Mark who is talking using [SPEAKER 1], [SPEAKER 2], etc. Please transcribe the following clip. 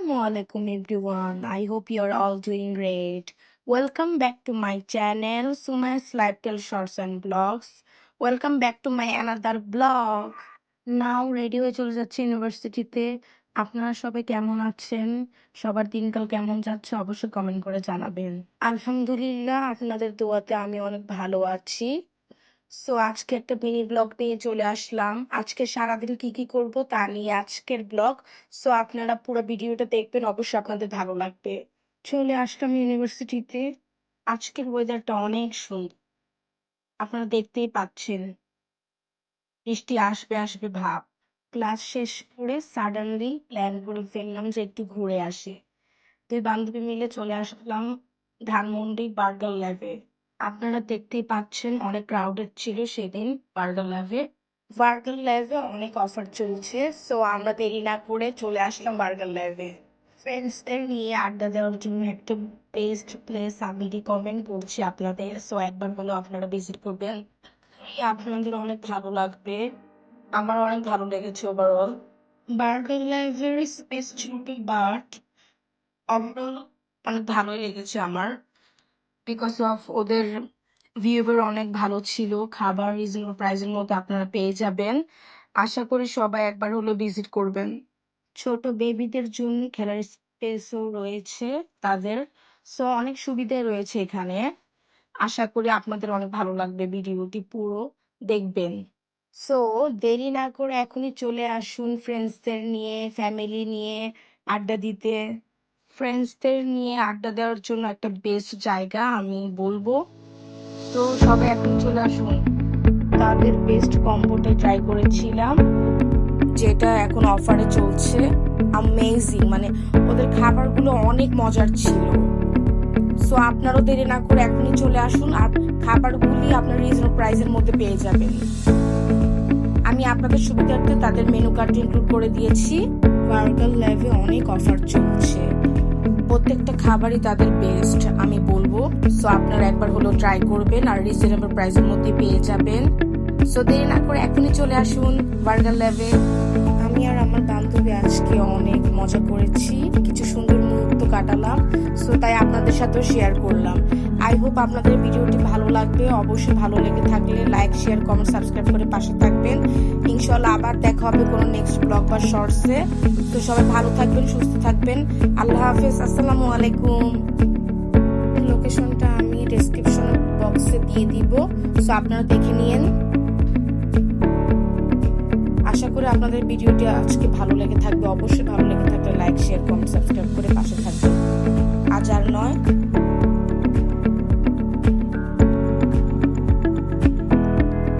[SPEAKER 1] Assalamualaikum everyone. I hope you're all doing great. Welcome back to my channel, Suma's Lifestyle Shorts and Vlogs. Welcome back to my another vlog. Now ready হয়ে চলে যাচ্ছে ইউনিভার্সিটিতে। আপনারা সবাই কেমন আছেন? সবার দিনকাল কেমন যাচ্ছে অবশ্যই কমেন্ট করে জানাবেন। আলহামদুলিল্লাহ আপনাদের দোয়াতে আমি অনেক ভালো আছি। আজকে একটা মিনি ব্লগ নিয়ে চলে আসলাম। আজকে সারাদিন কি কি করব তা নিয়ে আজকের ব্লগ। আপনারা পুরো ভিডিওটা দেখবেন, অবশ্যই আপনাদের ভালো লাগবে। চলে আসলাম ইউনিভার্সিটিতে। আজকের ওয়েদারটা অনেক সুন্দর, আপনারা দেখতেই পাচ্ছেন। বৃষ্টি আসবে আসবে ভাব। ক্লাস শেষ করে সাডেনলি প্ল্যান করে ফেললাম যে একটু ঘুরে আসি। দুই বান্ধবী মিলে চলে আসলাম ধানমন্ডি বার্গার ল্যাবে। আপনারা দেখতেই পাচ্ছেন অনেক ক্রাউডেড ছিল সেদিন বার্গার ল্যাবে। বার্গার ল্যাবে অনেক অফার চলছে, আমরা দেরি না করে চলে আসলাম বার্গার ল্যাবে। ফ্রেন্ডসদের নিয়ে আড্ডা দেওয়ার জন্য একটা বেস্ট প্লেস আমি রিকমেন্ড করছি আপনাদের। একবার হলো আপনারা ভিজিট করবেন, আপনাদের অনেক ভালো লাগবে। আমার অনেক ভালো লেগেছে ওভারঅল। বার্গার ল্যাবের স্পেস ছোট, বাট ওভারঅল অনেক ভালোই লেগেছে আমার। বিকজ অফ ওদের ভিউয়ার অনেক ভালো ছিল, খাবার রিজনেবল প্রাইসের মধ্যে আপনারা পেয়ে যাবেন। আশা করি সবাই একবার হলো ভিজিট করবেন। ছোট বেবিদের জন্য খেলার স্পেসও রয়েছে তাদের। অনেক সুবিধা রয়েছে এখানে। আশা করি আপনাদের অনেক ভালো লাগবে, ভিডিওটি পুরো দেখবেন। সো দেরি না করে এখনই চলে আসুন ফ্রেন্ডসদের নিয়ে, ফ্যামিলি নিয়ে আড্ডা দিতে। ফ্রেন্ডসদের নিয়ে আড্ডা দেওয়ার জন্য একটা বেস্ট জায়গা আমি বলবো। সবাই এখন চলে আসুন। তাদের বেস্ট কম্বোটা ট্রাই করেছিলাম, যেটা এখন অফারে চলছে। অ্যামেজিং, মানে ওদের খাবারগুলো অনেক মজার ছিল। আপনারাও দেরি না করে এখনই চলে আসুন, আর খাবারগুলি আপনার রিজনেবল প্রাইসের মধ্যে পেয়ে যাবেন। আমি আপনাদের সুবিধার্থে তাদের মেনু কার্ড ইনক্লুড করে দিয়েছি। বার্গার ল্যাবে অনেক অফার চলছে, প্রত্যেকটা খাবারই তাদের বেস্ট আমি বলবো। আপনারা একবার হলো ট্রাই করবেন, আর রিজনেবল প্রাইসের মধ্যে পেয়ে যাবেন। দেরি না করে এখনই চলে আসুন বার্গার ল্যাবে। আমি আর আমার বান্ধবী আজকে অনেক মজা করেছি, কিছু সুন্দর মুহূর্ত কাটালাম। তাই আপনাদের সাথেও শেয়ার করলাম। আই হোপ আপনাদের ভিডিওটি ভালো লাগবে। অবশ্যই ভালো লেগে থাকলে লাইক, শেয়ার, কমেন্ট, সাবস্ক্রাইব করে পাশে থাকবেন। ইনশাআল্লাহ আবার দেখা হবে কোনো নেক্সট ব্লগ বা শর্টসে। সবাই ভালো থাকবেন, সুস্থ থাকবেন। আল্লাহ হাফেজ, আসসালামু আলাইকুম। লোকেশনটা আমি ডেসক্রিপশন বক্সে দিয়ে দিব, আপনারা দেখে নিয়েন। আশা করি আপনাদের ভিডিওটি আজকে ভালো লেগে থাকবে। অবশ্যই ভালো লেগে থাকলে লাইক, শেয়ার, কমেন্ট, সাবস্ক্রাইব করে